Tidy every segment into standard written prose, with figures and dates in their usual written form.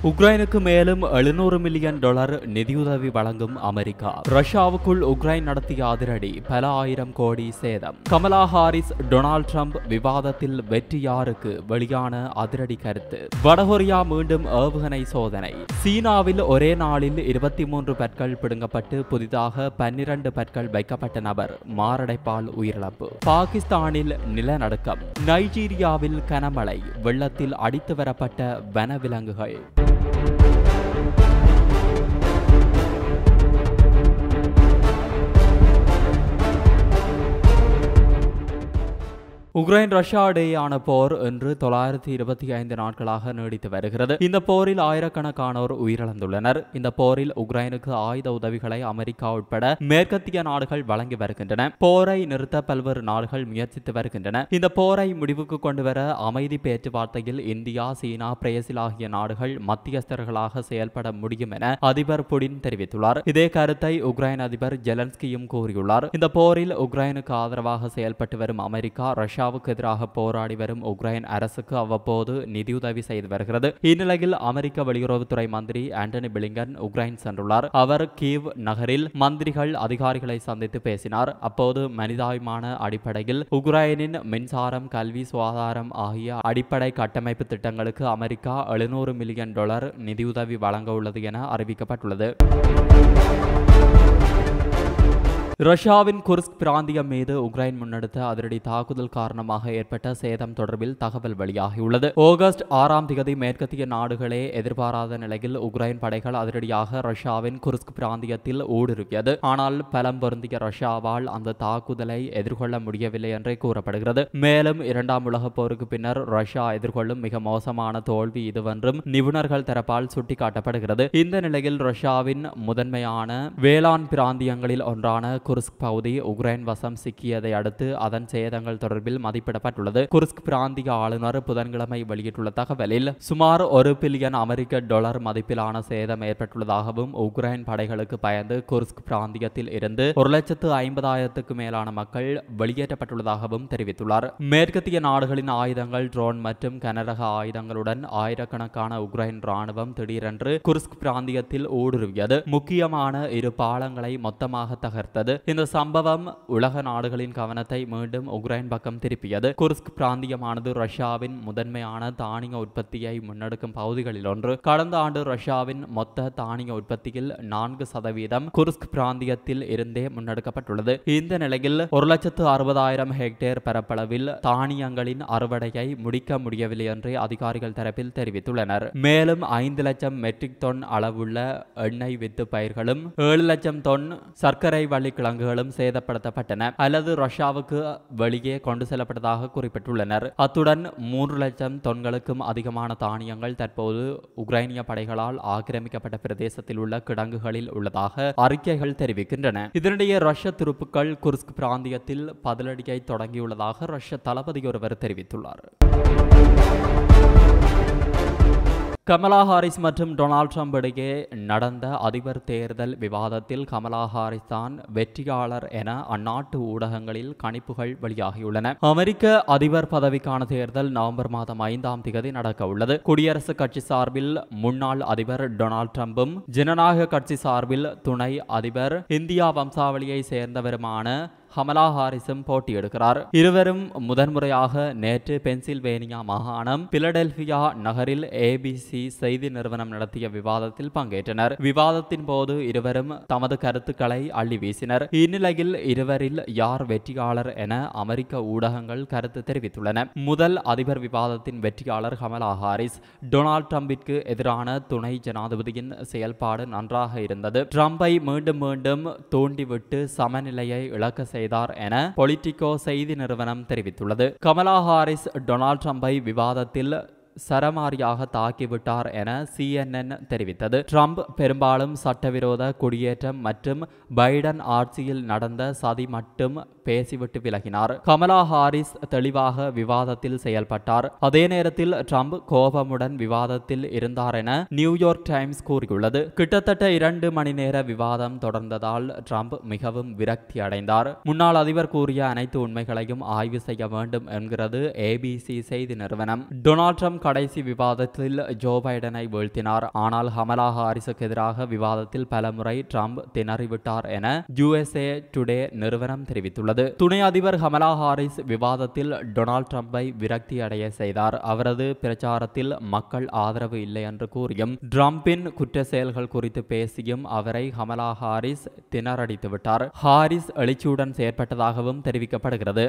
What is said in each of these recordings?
உக்ரைனுக்கு மேலும் $700 மில்லியன் நிதியுதவி வழங்கும் அமெரிக்கா. ரஷ்யாவுக்குள் உக்ரைன் நடத்திய அதிரடி, பல ஆயிரம் கோடி சேதம். கமலா ஹாரிஸ் டொனால்ட் ட்ரம்ப் விவாதத்தில் வெற்றி யாருக்கு? வெளியான அதிரடி கருத்து. வடகொரியா மீண்டும் ஏவுகணை சோதனை. சீனாவில் ஒரே நாளில் 23 பற்கள் பிடுங்கப்பட்டு புதிதாக 12 பற்கள் வைக்கப்பட்ட நபர் மாரடைப்பால் உயிரிழப்பு. பாகிஸ்தானில் நிலநடுக்கம். நைஜீரியாவில் கனமழை, வெள்ளத்தில் அடித்து வரப்பட்ட வனவிலங்குகள். உக்ரைன் ரஷ்யா இடையேயான போர் இன்று 925 நாட்களாக நீடித்து வருகிறது. இந்த போரில் ஆயிரக்கணக்கானோர் உயிரிழந்துள்ளனர். இந்த போரில் உக்ரைனுக்கு ஆயுத உதவிகளை அமெரிக்கா உட்பட மேற்கத்திய நாடுகள் வழங்கி வருகின்றன. போரை நிறுத்த பல்வேறு நாடுகள் முயற்சித்து வருகின்றன. இந்த போரை முடிவுக்கு கொண்டுவர அமைதி பேச்சுவார்த்தையில் இந்தியா, சீனா, பிரேசில் ஆகிய நாடுகள் மத்தியஸ்தர்களாக செயல்பட முடியும் என அதிபர் புடின் தெரிவித்துள்ளார். இதே கருத்தை உக்ரைன் அதிபர் ஜெலன்ஸ்கியும் கூறியுள்ளார். இந்த போரில் உக்ரைனுக்கு ஆதரவாக செயல்பட்டு வரும் அமெரிக்கா, ரஷ்யாவுக்கு எதிராக போராடி வரும் உக்ரைன் அரசுக்கு அவ்வப்போது நிதியுதவி செய்து வருகிறது. இந்நிலையில் அமெரிக்க வெளியுறவுத்துறை மந்திரி ஆண்டனி பிளிங்கன் உக்ரைன் சென்றுள்ளார். அவர் கீவ் நகரில் மந்திரிகள், அதிகாரிகளை சந்தித்து பேசினார். அப்போது மனிதாபிமான அடிப்படையில் உக்ரைனின் மின்சாரம், கல்வி, சுகாதாரம் ஆகிய அடிப்படை கட்டமைப்பு திட்டங்களுக்கு அமெரிக்கா $700 மில்லியன் நிதியுதவி வழங்க உள்ளது என அறிவிக்கப்பட்டுள்ளது. ரஷ்யாவின் குர்ஸ்க் பிராந்தியம் மீது உக்ரைன் முன்னெடுத்த அதிரடி தாக்குதல் காரணமாக ஏற்பட்ட சேதம் தொடர்பில் தகவல் வெளியாகியுள்ளது. ஆகஸ்ட் 6ஆம் தேதி மேற்கத்திய நாடுகளே எதிர்பாராத நிலையில் உக்ரைன் படைகள் அதிரடியாக ரஷ்யாவின் குர்ஸ்க் பிராந்தியத்தில் ஊடுருவியது. ஆனால் பலம் பொருந்திய ரஷ்யாவால் அந்த தாக்குதலை எதிர்கொள்ள முடியவில்லை என்றே கூறப்படுகிறது. மேலும் 2ஆம் உலகப் போருக்கு பின்னர் ரஷ்யா எதிர்கொள்ளும் மிக மோசமான தோல்வி இதுவென்றும் நிபுணர்கள் தரப்பால் சுட்டிக்காட்டப்படுகிறது. இந்த நிலையில் ரஷ்யாவின் முதன்மையான வேளாண் பிராந்தியங்களில் ஒன்றான குர்ஸ்க் பகுதி உக்ரைன் வசம் சிக்கியதை அடுத்து அதன் சேதங்கள் தொடர்பில் மதிப்பிடப்பட்டுள்ளது. குர்ஸ்க் பிராந்திய ஆளுநர் புதன்கிழமை வெளியிட்டுள்ள தகவலில் சுமார் $1 பில்லியன் மதிப்பிலான சேதம் ஏற்பட்டுள்ளதாகவும், உக்ரைன் படைகளுக்கு பயந்து குர்ஸ்க் பிராந்தியத்தில் இருந்து 150,000க்கும் மேலான மக்கள் வெளியேற்றப்பட்டுள்ளதாகவும் தெரிவித்துள்ளார். மேற்கத்திய நாடுகளின் ஆயுதங்கள், ட்ரோன் மற்றும் கனரக ஆயுதங்களுடன் ஆயிரக்கணக்கான உக்ரைன் ராணுவம் திடீரென்று குர்ஸ்க் பிராந்தியத்தில் ஊடுருவியது. முக்கியமான 2 பாலங்களை மொத்தமாக தகர்த்தது. இந்த சம்பவம் உலக நாடுகளின் கவனத்தை மீண்டும் உக்ரைன் பக்கம் திருப்பியது. குர்ஸ்க் பிராந்தியமானது ரஷ்யாவின் முதன்மையான தானிய உற்பத்தியை முன்னெடுக்கும் பகுதிகளில் ஒன்று. கடந்த ஆண்டு ரஷ்யாவின் மொத்த தானிய உற்பத்தியில் 4% குர்ஸ்க் பிராந்தியத்தில் இருந்தே முன்னெடுக்கப்பட்டுள்ளது. இந்த நிலையில் 160,000 ஹெக்டேர் பரப்பளவில் தானியங்களின் அறுவடையை முடிக்க முடியவில்லை என்று அதிகாரிகள் தரப்பில் தெரிவித்துள்ளனர். மேலும் 5 லட்சம் மெட்ரிக் டன் அளவுள்ள எண்ணெய் வித்து பயிர்களும் 7 லட்சம் டன் சர்க்கரை வள்ளி கிழங்குகளும் சேதப்படுத்தப்பட்டன அல்லது ரஷ்யாவுக்கு வெளியே கொண்டு செல்லப்பட்டதாக குறிப்பிட்டுள்ளனர். அத்துடன் 3 லட்சம் தொன்களுக்கும் அதிகமான தானியங்கள் தற்போது உக்ரைனிய படைகளால் ஆக்கிரமிக்கப்பட்ட பிரதேசத்தில் உள்ள கிடங்குகளில் உள்ளதாக அறிக்கைகள் தெரிவிக்கின்றன. இதனிடையே ரஷ்ய துருப்புக்கள் குர்ஸ்க் பிராந்தியத்தில் பதிலடியை தொடங்கியுள்ளதாக ரஷ்ய தளபதி ஒருவர் தெரிவித்துள்ளார். கமலா ஹாரிஸ் மற்றும் டொனால்ட் ட்ரம்ப் இடையே நடந்த அதிபர் தேர்தல் விவாதத்தில் கமலா ஹாரிஸ் தான் வெற்றியாளர் என அந்நாட்டு ஊடகங்களில் கணிப்புகள் வெளியாகியுள்ளன. அமெரிக்க அதிபர் பதவிக்கான தேர்தல் நவம்பர் மாதம் 5ஆம் தேதி நடக்க உள்ளது. குடியரசுக் கட்சி சார்பில் முன்னாள் அதிபர் டொனால்ட் ட்ரம்பும், ஜனநாயக கட்சி சார்பில் துணை அதிபர் இந்தியா வம்சாவளியை சேர்ந்தவருமான கமலா ஹாரிஸும் போட்டியிடுகிறார். இருவரும் முதன்முறையாக நேற்று பென்சில்வேனியா மாகாணம் பிலடெல்பியா நகரில் ABC செய்தி நிறுவனம் நடத்திய விவாதத்தில் பங்கேற்றனர். விவாதத்தின் போது இருவரும் தமது கருத்துக்களை அள்ளி வீசினர். இந்நிலையில் இருவரில் யார் வெற்றியாளர் என அமெரிக்க ஊடகங்கள் கருத்து தெரிவித்துள்ளன. முதல் அதிபர் விவாதத்தின் வெற்றியாளர் கமலா ஹாரிஸ். டொனால்ட் ட்ரம்பிற்கு எதிரான துணை ஜனாதிபதியின் செயல்பாடு நன்றாக இருந்தது. ட்ரம்பை மீண்டும் மீண்டும் தூண்டிவிட்டு சமநிலையை இழக்க என பொலிட்டிகோ செய்தி நிறுவனம் தெரிவித்துள்ளது. கமலா ஹாரிஸ் டொனால்ட் ட்ரம்பை விவாதத்தில் சரமாரியாக தாக்கிவிட்டார் என CNN தெரிவித்தது. ட்ரம்ப் பெரும்பாலும் சட்டவிரோத குடியேற்றம் மற்றும் பைடன் ஆட்சியில் நடந்த சதி மட்டும் பேசிவிட்டு விலகினார். கமலா ஹாரிஸ் தெளிவாக விவாதத்தில் செயல்பட்டார். அதே நேரத்தில் ட்ரம்ப் கோபமுடன் விவாதத்தில் இருந்தார் என நியூயார்க் டைம்ஸ் கூறியுள்ளது. கிட்டத்தட்ட 2 மணி நேர விவாதம் தொடர்ந்ததால் ட்ரம்ப் மிகவும் விரக்தி அடைந்தார். முன்னாள் அதிபர் கூறிய அனைத்து உண்மைகளையும் ஆய்வு செய்ய வேண்டும் என்கிறது ABC செய்தி நிறுவனம். டொனால்ட் ட்ரம்ப் கடைசி விவாதத்தில் ஜோ பைடனை வீழ்த்தினார். ஆனால் கமலா ஹாரிஸுக்கு எதிராக விவாதத்தில் பலமுறை ட்ரம்ப் திணறிவிட்டார் என USA டுடே நிறுவனம் தெரிவித்துள்ளது. துணை அதிபர் கமலா ஹாரிஸ் விவாதத்தில் டொனால்ட் ட்ரம்பை விரக்தி அடைய செய்தார். அவரது பிரச்சாரத்தில் மக்கள் ஆதரவு இல்லை என்று கூறியும் ட்ரம்பின் குற்ற செயல்கள் குறித்து பேசியும் அவரை கமலா ஹாரிஸ் திணறடித்து விட்டார். ஹாரிஸ் எழுச்சியுடன் செயற்பட்டதாகவும் தெரிவிக்கப்படுகிறது.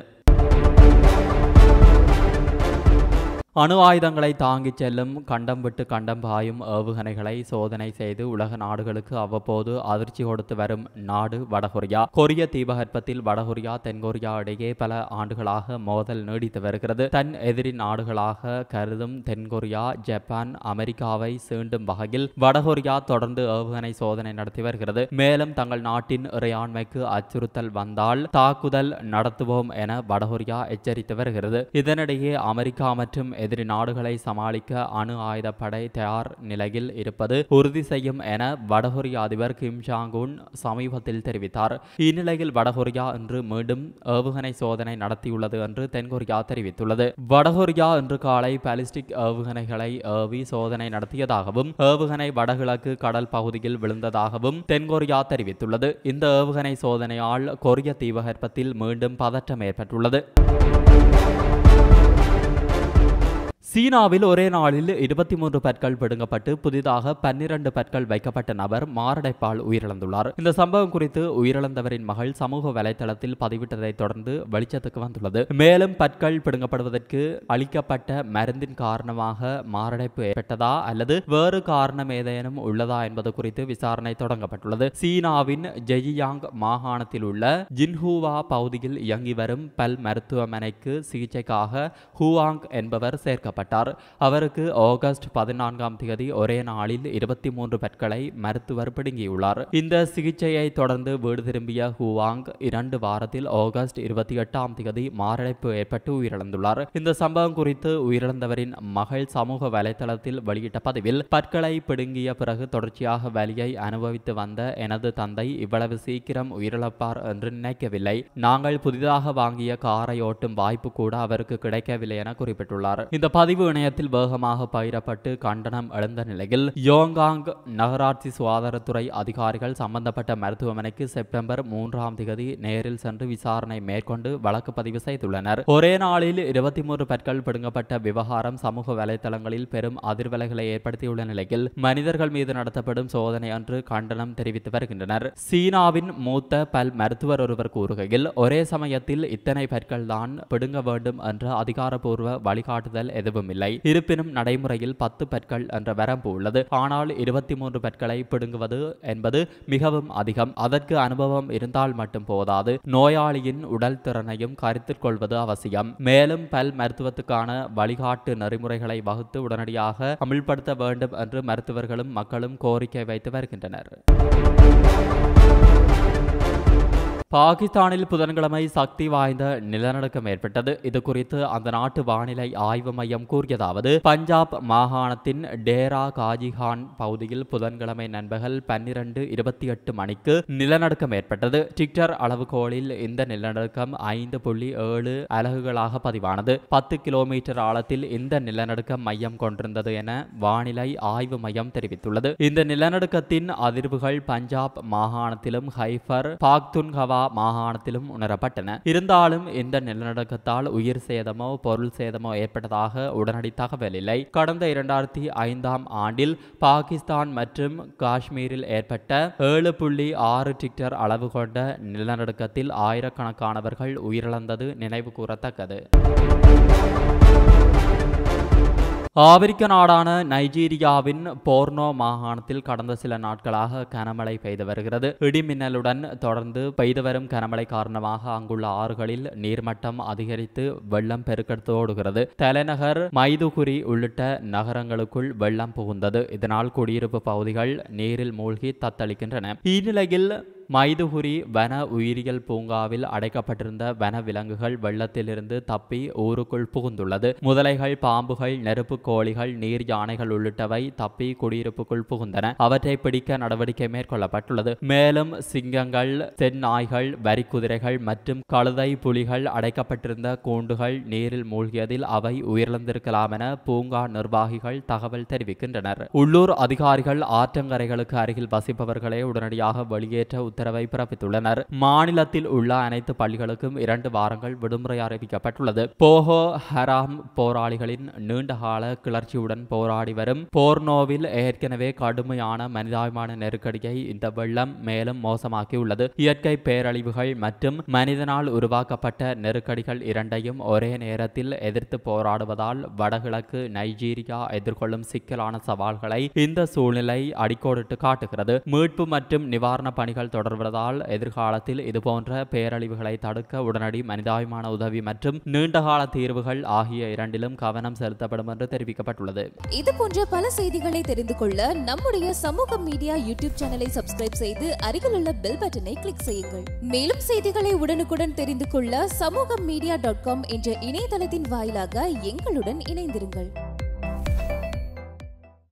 அணு ஆயுதங்களை தாங்கிச் செல்லும் கண்டம் விட்டு கண்டம் பாயும் ஏவுகணைகளை சோதனை செய்து உலக நாடுகளுக்கு அவ்வப்போது அதிர்ச்சி கொடுத்து வரும் நாடு வடகொரியா. கொரிய தீபகற்பத்தில் வடகொரியா தென்கொரியா இடையே பல ஆண்டுகளாக மோதல் நீடித்து வருகிறது. தன் எதிரி நாடுகளாக கருதும் தென்கொரியா ஜப்பான் அமெரிக்காவை சீண்டும் வகையில் வடகொரியா தொடர்ந்து ஏவுகணை சோதனை நடத்தி வருகிறது. மேலும் தங்கள் நாட்டின் இறையாண்மைக்கு அச்சுறுத்தல் வந்தால் தாக்குதல் நடத்துவோம் என வடகொரியா எச்சரித்து வருகிறது. இதனிடையே அமெரிக்கா மற்றும் எதிரி நாடுகளை சமாளிக்க அணு ஆயுதப்படை தயார் நிலையில் இருப்பது உறுதி செய்யும் என வடகொரிய அதிபர் கிம் ஜாங் உன் சமீபத்தில் தெரிவித்தார். இந்நிலையில் வடகொரியா இன்று மீண்டும் ஏவுகணை சோதனை நடத்தியுள்ளது என்று தென்கொரியா தெரிவித்துள்ளது. வடகொரியா இன்று காலை பாலிஸ்டிக் ஏவுகணைகளை ஏவி சோதனை நடத்தியதாகவும் ஏவுகணை வடகிழக்கு கடல் பகுதியில் விழுந்ததாகவும் தென்கொரியா தெரிவித்துள்ளது. இந்த ஏவுகணை சோதனையால் கொரிய தீபகற்பத்தில் மீண்டும் பதற்றம் ஏற்பட்டுள்ளது. சீனாவில் ஒரே நாளில் 23 பற்கள் பிடுங்கப்பட்டு புதிதாக 12 பற்கள் வைக்கப்பட்ட நபர் மாரடைப்பால் உயிரிழந்துள்ளார். இந்த சம்பவம் குறித்து உயிரிழந்தவரின் மகள் சமூக வலைதளத்தில் பதிவிட்டதை தொடர்ந்து வெளிச்சத்துக்கு வந்துள்ளது. மேலும் பற்கள் பிடுங்கப்படுவதற்கு அளிக்கப்பட்ட மருந்தின் காரணமாக மாரடைப்பு ஏற்பட்டதா அல்லது வேறு காரணம் ஏதேனும் உள்ளதா என்பது குறித்து விசாரணை தொடங்கப்பட்டுள்ளது. சீனாவின் ஜெயியாங் மாகாணத்தில் உள்ள ஜின்ஹூவா பகுதியில் இயங்கி வரும் பல் மருத்துவமனைக்கு சிகிச்சைக்காக ஹூவாங் என்பவர் சேர்க்கப்பட்டார். அவருக்கு ஆகஸ்ட் 14ஆம் தேதி ஒரே நாளில் 23 பற்களை மருத்துவர் பிடுங்கியுள்ளார். இந்த சிகிச்சையை தொடர்ந்து வீடு திரும்பிய ஹூவாங் 2 வாரத்தில் ஆகஸ்ட் 28ஆம் தேதி மாரடைப்பு ஏற்பட்டு உயிரிழந்துள்ளார். இந்த சம்பவம் குறித்து உயிரிழந்தவரின் மகள் சமூக வலைதளத்தில் வெளியிட்ட பதிவில் பற்களை பிடுங்கிய பிறகு தொடர்ச்சியாக வலியை அனுபவித்து வந்த எனது தந்தை இவ்வளவு சீக்கிரம் உயிரிழப்பார் என்று நினைக்கவில்லை. நாங்கள் புதிதாக வாங்கிய காரை ஓட்டும் வாய்ப்பு கூட அவருக்கு கிடைக்கவில்லை என குறிப்பிட்டுள்ளார். இந்த பதிவு இணையத்தில் வேகமாக பகிரப்பட்டு கண்டனம் எழுந்த நிலையில் யோங்காங் நகராட்சி சுகாதாரத்துறை அதிகாரிகள் சம்பந்தப்பட்ட மருத்துவமனைக்கு செப்டம்பர் 3ஆம் தேதி நேரில் சென்று விசாரணை மேற்கொண்டு வழக்கு பதிவு செய்துள்ளனர். ஒரே நாளில் 23 பற்கள் பிடுங்கப்பட்ட விவகாரம் சமூக வலைதளங்களில் பெரும் அதிர்வலைகளை ஏற்படுத்தியுள்ள நிலையில் மனிதர்கள் மீது நடத்தப்படும் சோதனை என்று கண்டனம் தெரிவித்து வருகின்றனர். சீனாவின் மூத்த பல் மருத்துவர் ஒருவர் கூறுகையில் ஒரே சமயத்தில் இத்தனை பற்கள் தான் பிடுங்க வேண்டும் என்ற அதிகாரப்பூர்வ வழிகாட்டுதல் எதுவும் இல்லை. இருப்பினும் நடைமுறையில் 10 பற்கள் என்ற வரம்பு உள்ளது. ஆனால் 23 பற்களை பிடுங்குவது என்பது மிகவும் அதிகம். அதற்கு அனுபவம் இருந்தால் மட்டும் போதாது. நோயாளியின் உடல் திறனையும் கருத்தில் கொள்வது அவசியம். மேலும் பல் மருத்துவத்துக்கான வழிகாட்டு நெறிமுறைகளை வகுத்து உடனடியாக அமல்படுத்த வேண்டும் என்று மருத்துவர்களும் மக்களும் கோரிக்கை வைத்து வருகின்றனர். பாகிஸ்தானில் புதன்கிழமை சக்தி வாய்ந்த நிலநடுக்கம் ஏற்பட்டது. இது குறித்து அந்த நாட்டு வானிலை ஆய்வு மையம் கூறியதாவது பஞ்சாப் மாகாணத்தின் டேரா காஜிகான் பகுதியில் புதன்கிழமை நண்பகல் 12:28 மணிக்கு நிலநடுக்கம் ஏற்பட்டது. ரிக்டர் அளவுகோலில் இந்த நிலநடுக்கம் 5.7 அலகுகளாக பதிவானது. 10 கிலோமீட்டர் ஆழத்தில் இந்த நிலநடுக்கம் மையம் கொண்டிருந்தது என வானிலை ஆய்வு மையம் தெரிவித்துள்ளது. இந்த நிலநடுக்கத்தின் அதிர்வுகள் பஞ்சாப் மாகாணத்திலும் ஹைபர் பாக்துன்கவா மாகாணத்திலும் உணரப்பட்டன. இருந்தாலும் இந்த நிலநடுக்கத்தால் உயிர் சேதமோ பொருள் சேதமோ ஏற்பட்டதாக உடனடி தகவல் இல்லை. கடந்த 2005ஆம் ஆண்டில் பாகிஸ்தான் மற்றும் காஷ்மீரில் ஏற்பட்ட 7.6 ரிக்டர் அளவு கொண்ட நிலநடுக்கத்தில் ஆயிரக்கணக்கானவர்கள் உயிரிழந்தது நினைவு கூறத்தக்கது. ஆப்பிரிக்க நாடான நைஜீரியாவின் போர்னோ மாகாணத்தில் கடந்த சில நாட்களாக கனமழை பெய்து வருகிறது. இடிமின்னலுடன் தொடர்ந்து பெய்து வரும் கனமழை காரணமாக அங்குள்ள ஆறுகளில் நீர்மட்டம் அதிகரித்து வெள்ளம் பெருக்கெடுத்தோடுகிறது. தலைநகர் மைதுகுரி உள்ளிட்ட நகரங்களுக்குள் வெள்ளம் புகுந்தது. இதனால் குடியிருப்பு பகுதிகள் நீரில் மூழ்கி தத்தளிக்கின்றன. இந்நிலையில் மைதுகுரி வன உயிரியல் பூங்காவில் அடைக்கப்பட்டிருந்த வன விலங்குகள் வெள்ளத்திலிருந்து தப்பி ஊருக்குள் புகுந்துள்ளது. முதலைகள், பாம்புகள், நெருப்பு கோழிகள், நீர் யானைகள் உள்ளிட்டவை தப்பி குடியிருப்புக்குள் புகுந்தன. அவற்றை பிடிக்க நடவடிக்கை மேற்கொள்ளப்பட்டுள்ளது. மேலும் சிங்கங்கள், செந்நாய்கள், வரிக்குதிரைகள் மற்றும் கழுதை, புலிகள் அடைக்கப்பட்டிருந்த கூண்டுகள் நீரில் மூழ்கியதில் அவை உயிரிழந்திருக்கலாம் என பூங்கா நிர்வாகிகள் தகவல் தெரிவிக்கின்றனர். உள்ளூர் அதிகாரிகள் ஆற்றங்கரைகளுக்கு அருகில் வசிப்பவர்களை உடனடியாக வெளியேற்ற உத்தரவை பிறப்பித்துள்ளனர். மாநிலத்தில் உள்ள அனைத்து பள்ளிகளுக்கும் 2 வாரங்கள் விடுமுறை அறிவிக்கப்பட்டுள்ளது. போகோ ஹராம் போராளிகளின் நீண்டகால கிளர்ச்சியுடன் போராடி வரும் போர்னோவில் ஏற்கனவே கடுமையான மனிதாபிமான நெருக்கடியை இந்த வெள்ளம் மேலும் மோசமாக்கியுள்ளது. இயற்கை பேரழிவுகள் மற்றும் மனிதனால் உருவாக்கப்பட்ட நெருக்கடிகள் இரண்டையும் ஒரே நேரத்தில் எதிர்த்து போராடுவதால் வடகிழக்கு நைஜீரியா எதிர்கொள்ளும் சிக்கலான சவால்களை இந்த சூழ்நிலை அடிக்கோடிட்டு காட்டுகிறது. மீட்பு மற்றும் நிவாரண பணிகள் தொடர்வதால் எதிர்காலத்தில் இதுபோன்ற பேரழிவுகளை தடுக்க உடனடி மனிதாபிமான உதவி மற்றும் நீண்டகால தீர்வுகள் ஆகிய இரண்டிலும் கவனம் செலுத்தப்படும் என்று தெரிவிக்கப்பட்டுள்ளது. இது போன்ற பல செய்திகளை தெரிந்து கொள்ள நம்முடைய சமூக மீடியா யூடியூப் சேனலை சப்ஸ்கிரைப் செய்து அருகில் உள்ள பெல் பட்டனை கிளிக் செய்யுங்கள். மேலும் செய்திகளை உடனுக்குடன் தெரிந்து கொள்ள சமூகமீடியா.com என்ற இணையதளத்தின் வாயிலாக எங்களுடன் இணைந்திருங்கள்.